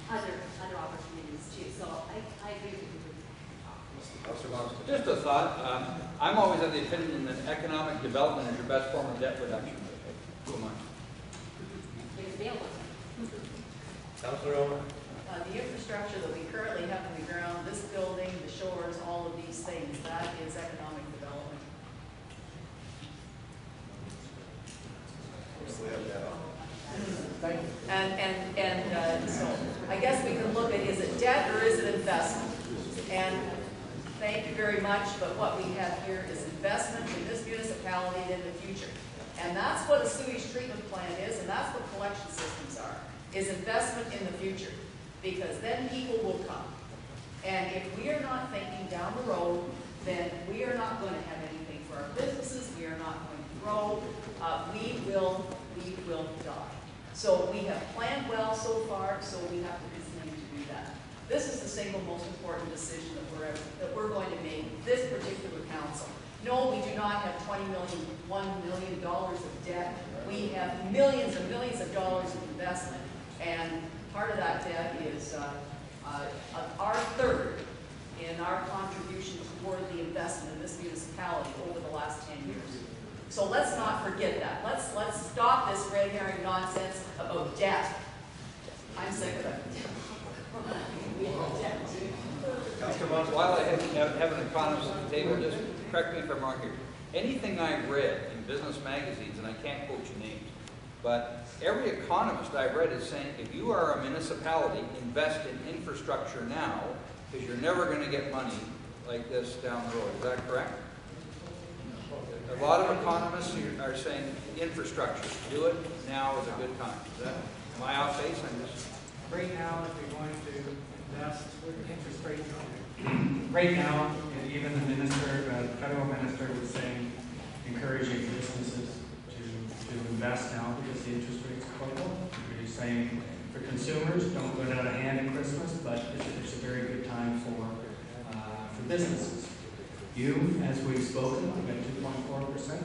other opportunities too. So I agree with you. Just a thought. I'm always of the opinion that economic development is your best form of debt reduction. Too much. It's available. Councilor Owen? The infrastructure that we currently have in the ground, this building, the shores, all of these things, that is economic development. We have that on. Thank you. And so I guess we can look at, is it debt or is it investment? And thank you very much, but what we have here is investment in this municipality and in the future. And that's what a sewage treatment plant is, and that's what collection systems are, is investment in the future. Because then people will come. And if we are not thinking down the road, then we are not going to have anything for our businesses, we are not going to grow, we will die. So we have planned well so far, so we have to continue to do that. This is the single most important decision that we're going to make, this particular council. No, we do not have $1 million of debt. We have millions and millions of dollars of investment. And part of that debt is our third in our contribution toward the investment in this municipality over the last 10 years. So let's not forget that. Let's stop this red herring nonsense about debt. I'm sick of it. While I have an economist at the table, just correct me if I'm wrong here. Anything I've read in business magazines, and I can't quote you names, but every economist I've read is saying if you are a municipality, invest in infrastructure now, because you're never going to get money like this down the road. Is that correct? A lot of economists are saying infrastructure, do it now is a good time. Is that, am I off base? I'm just... Right now, if you're going to invest interest rates, right now, even the minister, the federal minister was saying, encouraging businesses to invest now because the interest rates are quite low. He's saying for consumers, don't go out of hand at Christmas, but it's a very good time for businesses. You, as we've spoken, we've got 2.4%.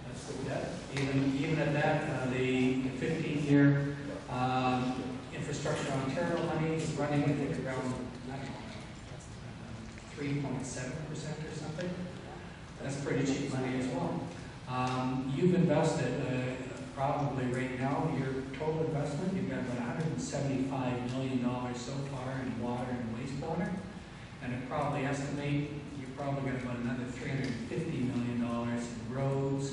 That's good debt. Even at that, the 15-year Infrastructure Ontario money is running, I think, around 3.7% or something. That's pretty cheap money as well. You've invested probably right now, your total investment, you've got about $175 million so far in water and wastewater, and I probably estimate you're probably got about another $350 million in roads,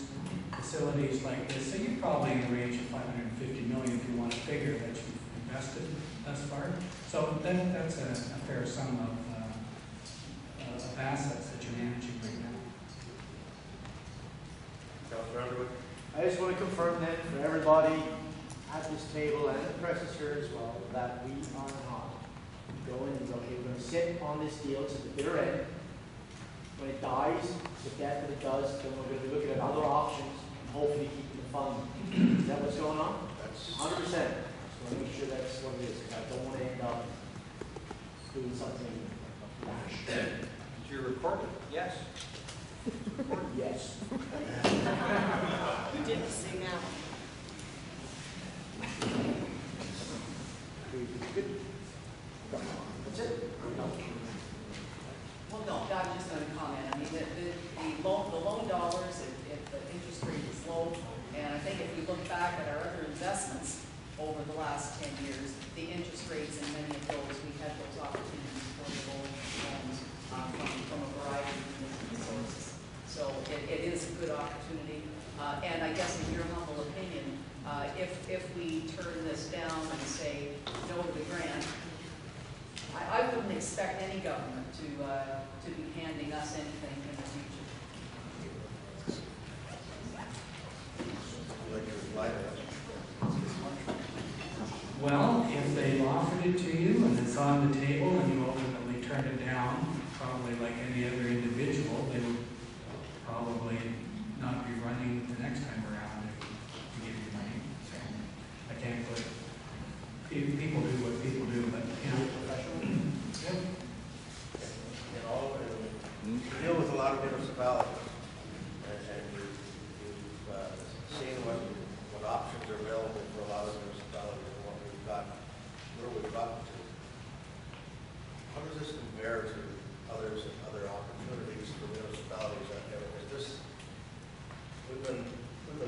facilities like this. So you're probably in the range of $550 million if you want to figure that you've invested thus far. So that's a fair sum of assets that you're managing right now. Councilor Underwood? I just want to confirm then for everybody at this table and the press is here as well that we are not going and okay, we're going to sit on this deal to the bitter end. When it dies, the death that it does, then we're going to be looking at other options and hopefully keeping the fund. Is that what's going on? That's 100%. So I want to make sure that's what it is. I don't want to end up doing something rash. Did you record it? Yes. Yes. You didn't say now. Good. That's it. Well, no, I was just going to comment. I mean, the loan dollars, if the interest rate is low, and I think if we look back at our other investments over the last 10 years, the interest rates in many of those, we had those opportunities for the loans from a variety of different sources. So it is a good opportunity. And I guess in your humble opinion, if we turn this down and say no to the grant, I wouldn't expect any government to be handing us anything in the future. Would you like to reply to that? Well, if they've offered it to you and it's on the table and you ultimately turn it down, probably like any other individual, they would probably not be running the next time around to give you money. So I can't put people do what people do, but you know. Yep. You deal with a lot of municipalities, and you've seen what options are available for a lot of municipalities and what we've got, where we've live up to. How does this compare to others and other opportunities for municipalities out there? Is this, we've been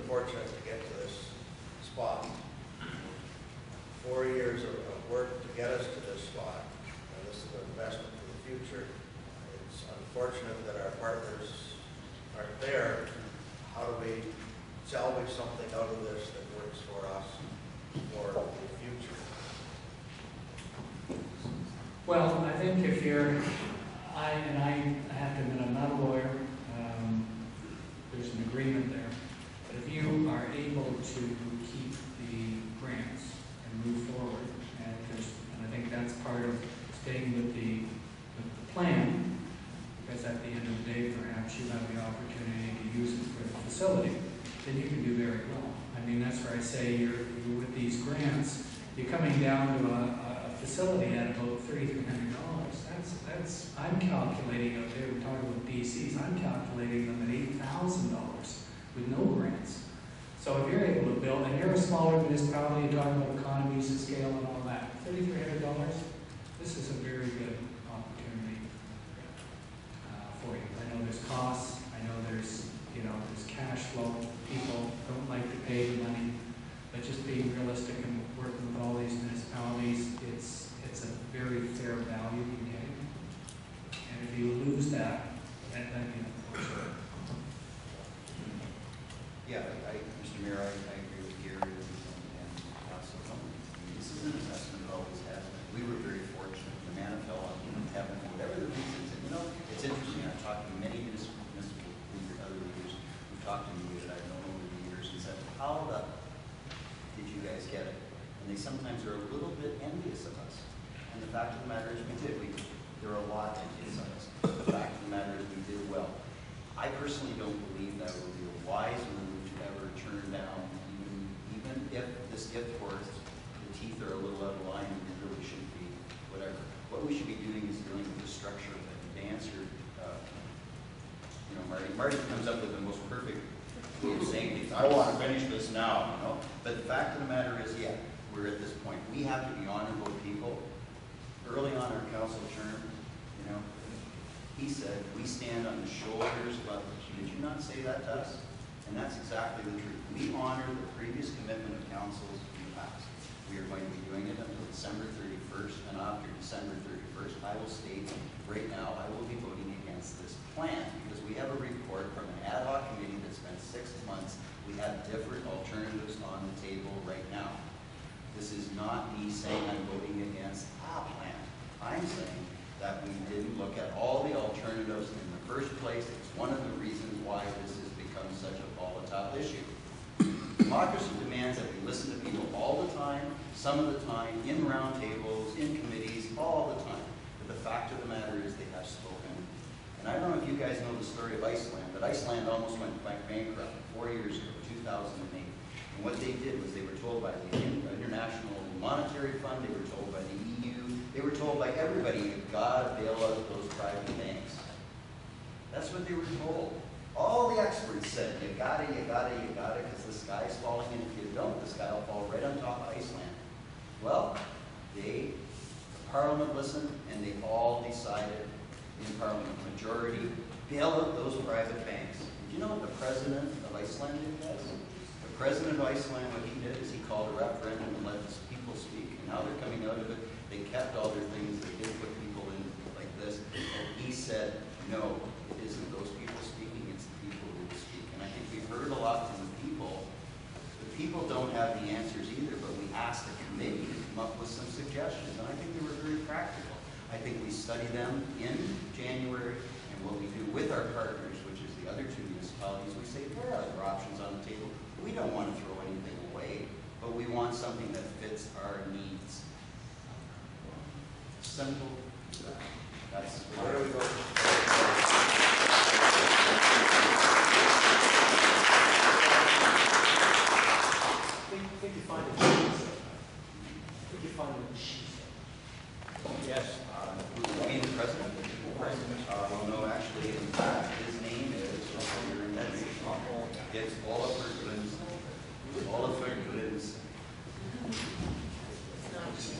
fortunate to get to this spot. 4 years of work to get us to this spot, and this is an investment for the future. It's unfortunate that our partners aren't there. How do we salvage something out of this that works for us for the future? Well, I think if you're, I have to admit, I'm not a lawyer. There's an agreement there. But if you are able to keep the grants and move forward, and I think that's part of staying with the plan, because at the end of the day, perhaps you have the opportunity to use it for the facility, then you can do very well. I mean, that's where I say you're with these grants, you're coming down to a facility at about $3,300. That's I'm calculating out there. We're talking about DCs. I'm calculating them at $8,000 with no grants. So if you're able to build, and you're a smaller municipality, you're talking about economies of scale and all that, $3,300. This is a very good opportunity for you. I know there's costs. I know there's cash flow. People don't like to pay the money, but just being realistic and working with all these municipalities, it's a very fair value you're getting. And if you lose that, that'd be unfortunate. Yeah, Mr. Mayor, I agree with Gary and Council. This is an investment that always has been. We were very fortunate. The manna fell on heaven, whatever the reasons. And it's interesting. I've talked to many municipal other leaders who've talked to me that I've known over the years and said, how did you guys get it? And they sometimes are a little bit envious of us. And the fact of the matter is we did. There are a lot envious of us. The fact of the matter is we did well. I personally don't believe that would be a wise move to ever turn down, even if this gift horse, the teeth are a little out of line and it really shouldn't be, whatever. What we should be doing is dealing with the structure of it. To answer, Marty comes up with the most perfect way of saying things. I want to finish this now, But the fact of the matter is, yeah, we're at this point. We have to be honorable people. Early on our council term, he said, we stand on the shoulders of others. Did you not say that to us? And that's exactly the truth. We honor the previous commitment of councils in the past. We are going to be doing it until December 31st, and after December 31st, I will state right now, I will be voting against this plan because we have a report from an ad hoc committee that spent 6 months. We have different alternatives on the table right now. This is not me saying I'm voting against a plan. I'm saying that we didn't look at all the alternatives in the first place. It's one of the reasons why this has become such a volatile issue. Democracy demands that we listen to people all the time, some of the time, in roundtables, in committees, all the time. But the fact of the matter is they have spoken. And I don't know if you guys know the story of Iceland, but Iceland almost went bankrupt 4 years ago, 2008. And what they did was they were told by the International Monetary Fund, they were told by the EU, they were told by everybody, you've got to bail out those private banks. That's what they were told. All the experts said, you gotta, because the sky's falling, and if you don't, the sky will fall right on top of Iceland. Well, the Parliament listened, and they all decided in Parliament, majority, bail out those private banks. Do you know what the President of Iceland did? The President of Iceland, what he did is he called a referendum and let the people speak. And now they're coming out of it. They kept all their things. They didn't put people in like this. And he said, no, it isn't those people speaking. It's the people who speak. And I think we've heard a lot from the people. The people don't have the answers either, but we asked the committee to come up with some suggestions. And I think they were very practical. I think we study them in January. And what we do with our partners, which is the other 2 municipalities, we say there are other options on the table. We don't want to throw anything away, but we want something that fits our needs. Simple. That's where we go. I think you find it. I think you find it. Yes. I mean, the president? Well, no, actually, in fact, his name is, for your information, it's Oliver Glins. Oliver Glins.